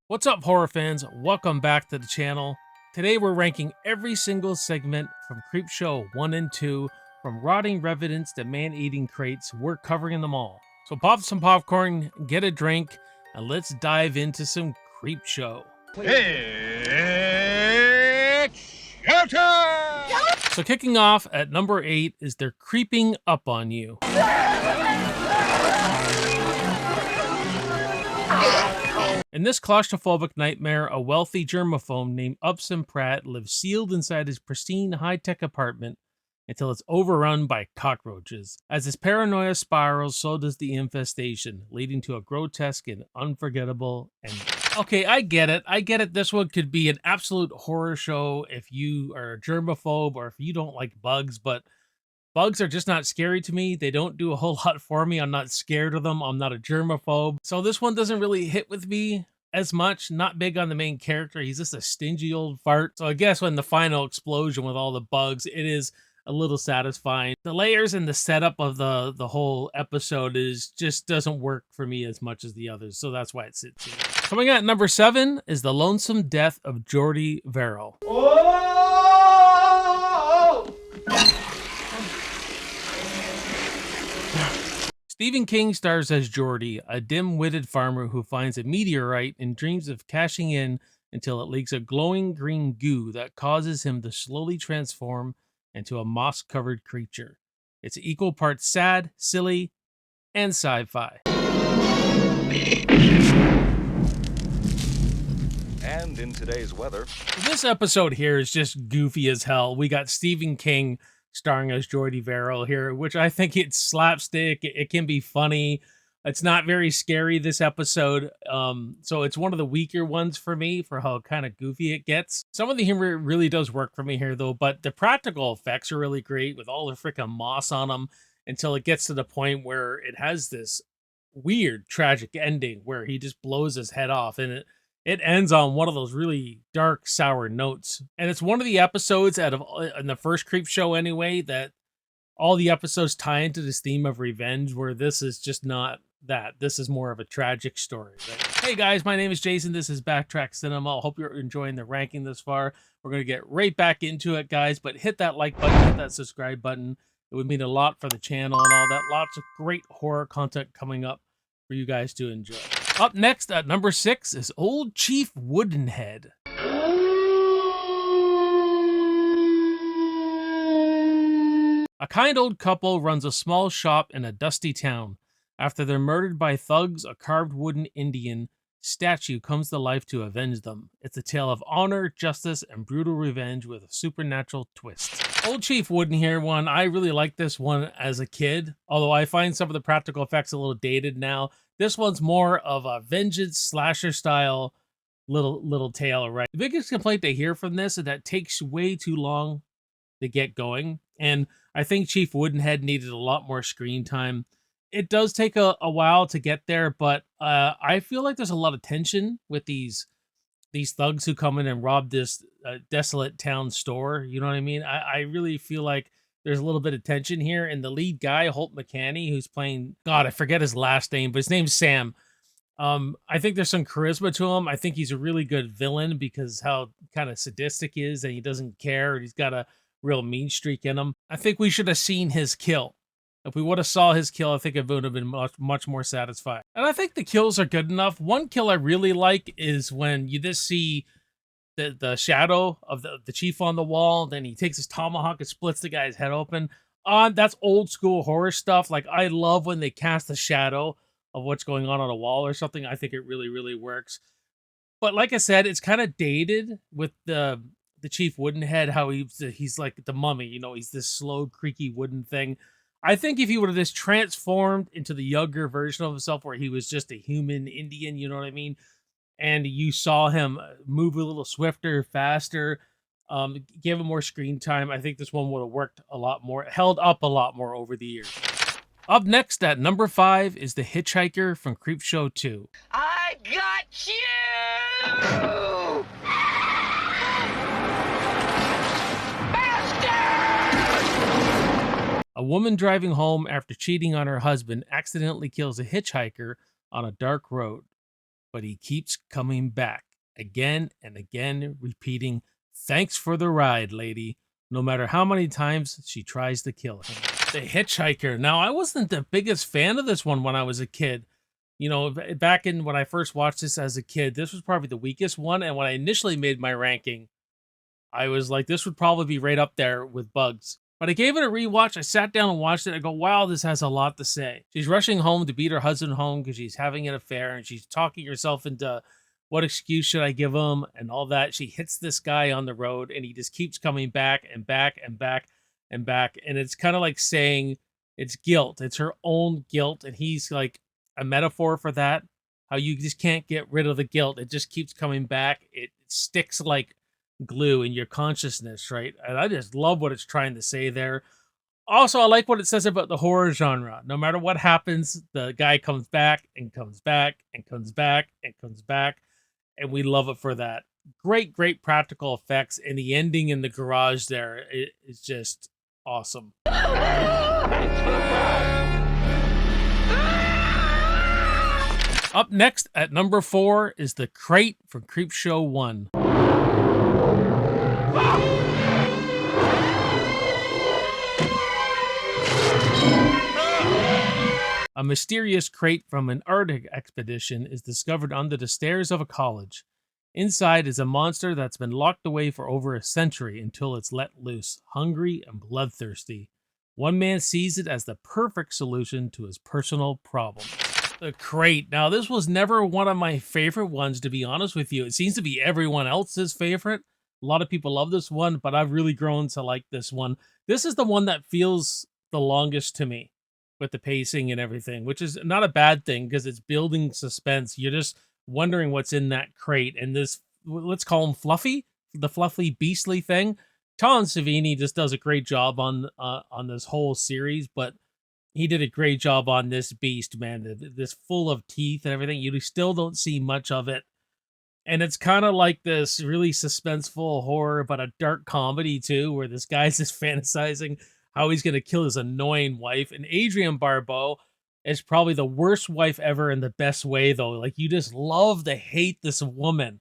What's up, horror fans? Welcome back to the channel. Today we're ranking every single segment from Creepshow 1 and 2, from rotting revenants to man-eating crates. We're covering them all. So pop some popcorn, get a drink, and let's dive into some Creepshow. It's showtime! So kicking off at number 8 is They're Creeping Up on You. In this claustrophobic nightmare, a wealthy germaphobe named Upson Pratt lives sealed inside his pristine high-tech apartment until it's overrun by cockroaches. As his paranoia spirals, so does the infestation, leading to a grotesque and unforgettable ending. Okay, I get it. This one could be an absolute horror show if you are a germaphobe or if you don't like bugs, but bugs are just not scary to me. They don't do a whole lot for me. I'm not scared of them. I'm not a germaphobe. So this one doesn't really hit with me as much. Not big on the main character. He's just a stingy old fart. So I guess when the final explosion with all the bugs, it is a little satisfying. The layers and the setup of the whole episode just doesn't work for me as much as the others. So that's why it sits here. Coming at number 7 is The Lonesome Death of Jordy Verrill. Stephen King stars as Jordy, a dim-witted farmer who finds a meteorite and dreams of cashing in until it leaks a glowing green goo that causes him to slowly transform into a moss-covered creature. It's equal parts sad, silly, and sci-fi. And in today's weather, This episode here is just goofy as hell. We got Stephen King starring as Jordy Verrill here, which I think it's slapstick. It can be funny. It's not very scary, this episode. So it's one of the weaker ones for me for how kind of goofy it gets. Some of the humor really does work for me here, though, but the practical effects are really great with all the freaking moss on them until it gets to the point where it has this weird, tragic ending where he just blows his head off, and it ends on one of those really dark, sour notes. And it's one of the episodes out of in the first Creepshow anyway that all the episodes tie into this theme of revenge, where this is just not that. This is more of a tragic story. Right? Hey guys, my name is Jason. This is Backtrack Cinema. I hope you're enjoying the ranking this far. We're going to get right back into it, guys, but hit that like button, hit that subscribe button. It would mean a lot for the channel and all that. Lots of great horror content coming up for you guys to enjoy. Up next at number 6 is Old Chief Woodenhead. A kind old couple runs a small shop in a dusty town. After they're murdered by thugs, a carved wooden Indian statue comes to life to avenge them. It's a tale of honor, justice, and brutal revenge with a supernatural twist. Old Chief Woodenhead one, I really liked this one as a kid, although I find some of the practical effects a little dated now. This one's more of a vengeance slasher style little tale, right? The biggest complaint I hear from this is that it takes way too long to get going, and I think Chief Woodenhead needed a lot more screen time. It does take a while to get there, but I feel like there's a lot of tension with these thugs who come in and rob this desolate town store. You know what I mean? I really feel like there's a little bit of tension here, and the lead guy, Holt McCanney, who's playing, God, I forget his last name, but his name's Sam. I think there's some charisma to him. I think he's a really good villain because how kind of sadistic he is, and he doesn't care, and he's got a real mean streak in him. I think we should have seen his kill. If we would have saw his kill, I think it would have been much more satisfying. And I think the kills are good enough. One kill I really like is when you just see the shadow of the chief on the wall, then he takes his tomahawk and splits the guy's head open. That's old school horror stuff. Like, I love when they cast a shadow of what's going on a wall or something. I think it really, really works. But like I said, it's kind of dated with the Chief Woodenhead, how he's like the mummy, you know, he's this slow, creaky wooden thing. I think if he would have just transformed into the younger version of himself where he was just a human Indian, you know what I mean? And you saw him move a little swifter, faster, give him more screen time, I think this one would have worked a lot more, held up a lot more over the years. Up next at number 5 is The Hitchhiker from Creepshow 2. I got you! A woman driving home after cheating on her husband accidentally kills a hitchhiker on a dark road. but he keeps coming back again and again, repeating, "Thanks for the ride, lady," no matter how many times she tries to kill him. The Hitchhiker. Now, I wasn't the biggest fan of this one when I was a kid. You know, back in when I first watched this as a kid, this was probably the weakest one. And when I initially made my ranking, I was like, this would probably be right up there with Bugs. But I gave it a rewatch. I sat down and watched it. I go, wow, this has a lot to say. She's rushing home to beat her husband home because she's having an affair, and she's talking herself into what excuse should I give him and all that. She hits this guy on the road, and he just keeps coming back and back and back and back. And it's kind of like saying it's guilt. It's her own guilt. And he's like a metaphor for that. How you just can't get rid of the guilt. It just keeps coming back. It sticks like glue in your consciousness, right? And I just love what it's trying to say there. Also, I like what it says about the horror genre. No matter what happens, the guy comes back and comes back and comes back and comes back, and we love it for that. Great, great practical effects, and the ending in the garage there is just awesome. Up next at number 4 is The Crate from Creepshow 1. A mysterious crate from an Arctic expedition is discovered under the stairs of a college. Inside is a monster that's been locked away for over a century until it's let loose, hungry and bloodthirsty. One man sees it as the perfect solution to his personal problem. The Crate. Now, this was never one of my favorite ones, to be honest with you. It seems to be everyone else's favorite. A lot of people love this one, but I've really grown to like this one. This is the one that feels the longest to me with the pacing and everything, which is not a bad thing because it's building suspense. You're just wondering what's in that crate. And this, let's call him Fluffy, the fluffy beastly thing. Tom Savini just does a great job on this whole series, but he did a great job on this beast, man. This full of teeth and everything. You still don't see much of it. And it's kind of like this really suspenseful horror, but a dark comedy too, where this guy's just fantasizing how he's going to kill his annoying wife. And Adrienne Barbeau is probably the worst wife ever in the best way, though. Like, you just love to hate this woman.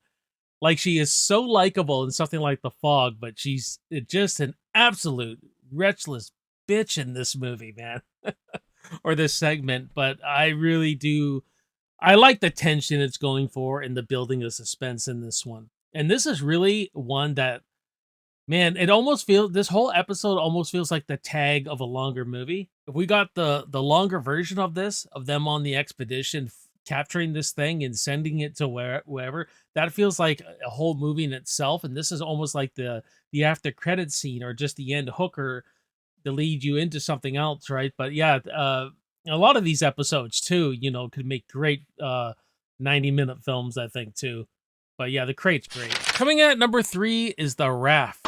Like, she is so likable in something like The Fog, but she's just an absolute wretchless bitch in this movie, man. Or this segment. But I really do. I like the tension it's going for and the building of suspense in this one. And this is really one that, man, it almost feels, this whole episode almost feels like the tag of a longer movie. If we got the longer version of this, of them on the expedition, capturing this thing and sending it to wherever, that feels like a whole movie in itself. And this is almost like the after credit scene or just the end hooker to lead you into something else, right? But yeah, a lot of these episodes too, you know, could make great 90-minute films, I think, too. But yeah, The Crate's great. Coming at number 3 is The Raft.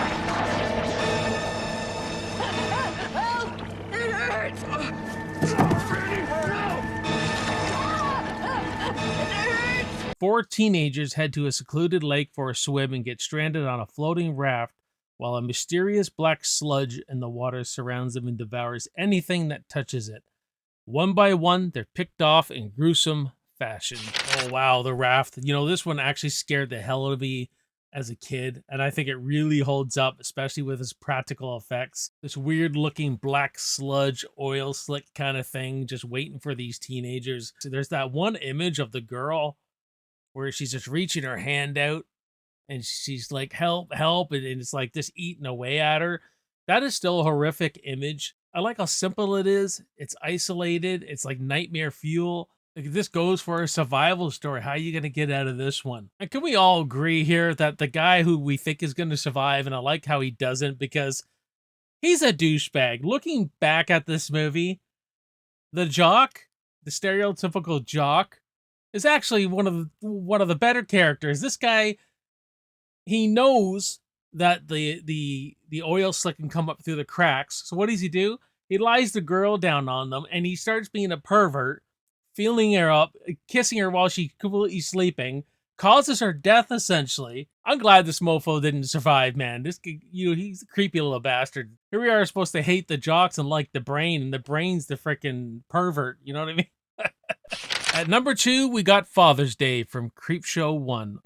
Help! It hurts! It hurts! 4 teenagers head to a secluded lake for a swim and get stranded on a floating raft while a mysterious black sludge in the water surrounds them and devours anything that touches it. One by one, they're picked off in gruesome fashion. Oh, wow, The Raft. You know, this one actually scared the hell out of me as a kid, and I think it really holds up, especially with its practical effects. This weird-looking black sludge, oil slick kind of thing, just waiting for these teenagers. So there's that one image of the girl where she's just reaching her hand out, and she's like, help, help, and it's like just eating away at her. That is still a horrific image. I like how simple it is. It's isolated. It's like nightmare fuel. Like, this goes for a survival story. How are you going to get out of this one? And can we all agree here that the guy who we think is going to survive, and I like how he doesn't because he's a douchebag. Looking back at this movie, the jock, the stereotypical jock, is actually one of the better characters. This guy, he knows that the oil slick can come up through the cracks. So what does he do? He lies the girl down on them, and he starts being a pervert, feeling her up, kissing her while she's completely sleeping, causes her death, essentially. I'm glad this mofo didn't survive, man. He's a creepy little bastard. Here we are supposed to hate the jocks and like the brain, and the brain's the freaking pervert. You know what I mean? At number 2, we got Father's Day from Creepshow 1.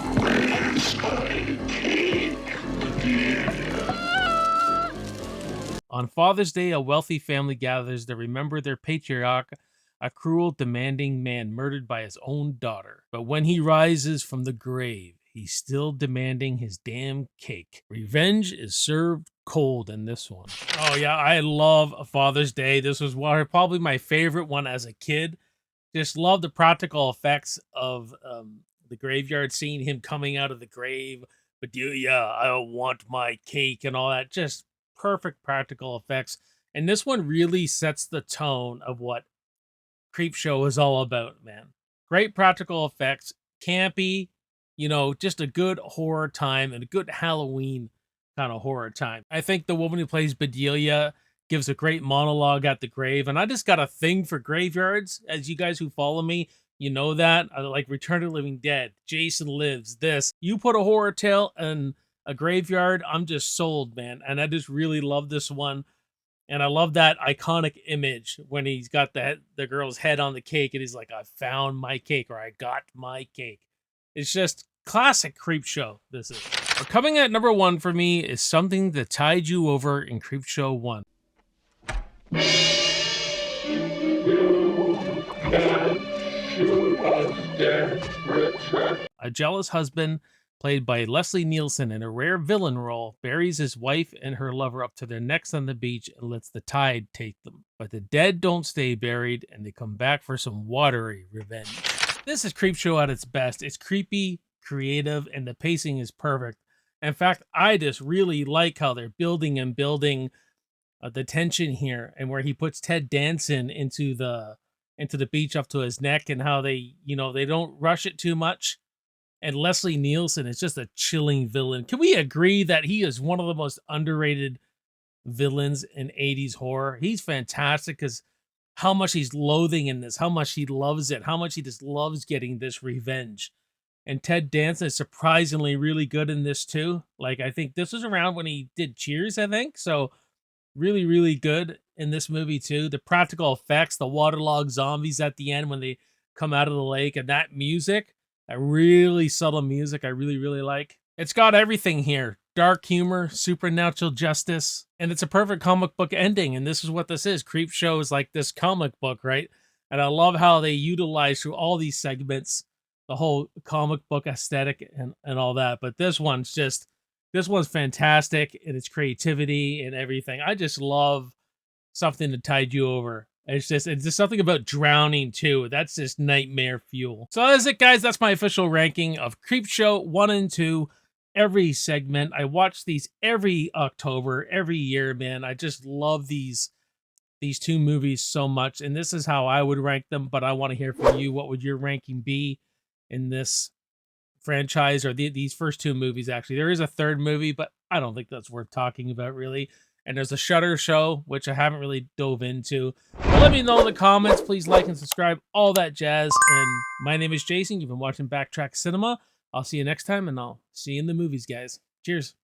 On Father's Day, a wealthy family gathers to remember their patriarch, a cruel, demanding man murdered by his own daughter. But when he rises from the grave, he's still demanding his damn cake. Revenge is served cold in this one. Oh yeah, I love Father's Day. This was probably my favorite one as a kid. Just love the practical effects of the graveyard scene, him coming out of the grave. But I want my cake and all that. Just perfect practical effects. And this one really sets the tone of what Creepshow is all about, man. Great practical effects, campy, just a good horror time and a good Halloween kind of horror time. I think the woman who plays Bedelia gives a great monologue at the grave, and I just got a thing for graveyards. As you guys who follow me, you know that. I like Return of the Living Dead, Jason Lives, this. You put a horror tale in a graveyard, I'm just sold, man. And I just really love this one. And I love that iconic image when he's got the girl's head on the cake and he's like, I found my cake, or I got my cake. It's just classic Creepshow, this is. But coming at number 1 for me is something that tied you over in Creepshow 1. A jealous husband, played by Leslie Nielsen in a rare villain role, buries his wife and her lover up to their necks on the beach and lets the tide take them. But the dead don't stay buried, and they come back for some watery revenge. This is Creepshow at its best. It's creepy, creative, and the pacing is perfect. In fact, I just really like how they're building and building the tension here, and where he puts Ted Danson into the beach up to his neck, and how they don't rush it too much. And Leslie Nielsen is just a chilling villain. Can we agree that he is one of the most underrated villains in 80s horror? He's fantastic because how much he's loathing in this, how much he loves it, how much he just loves getting this revenge. And Ted Danson is surprisingly really good in this too. Like, I think this was around when he did Cheers, I think. So really, really good in this movie too. The practical effects, the waterlogged zombies at the end when they come out of the lake, and that music. That really subtle music I really, really like. It's got everything here. Dark humor, supernatural justice, and it's a perfect comic book ending, and this is what this is. Creepshow is like this comic book, right? And I love how they utilize through all these segments the whole comic book aesthetic and all that. But this one's fantastic in its creativity and everything. I just love something to tide you over. It's just something about drowning too. That's just nightmare fuel. So that's it, guys. That's my official ranking of Creepshow 1 and 2. Every segment. I watch these every October, every year, man. I just love these 2 movies so much. And this is how I would rank them, but I want to hear from you. What would your ranking be in this franchise, or these first 2 movies? Actually, there is a third movie, but I don't think that's worth talking about really. And there's a Shudder show, which I haven't really dove into. But let me know in the comments. Please like and subscribe, all that jazz. And my name is Jason. You've been watching Backtrack Cinema. I'll see you next time, and I'll see you in the movies, guys. Cheers.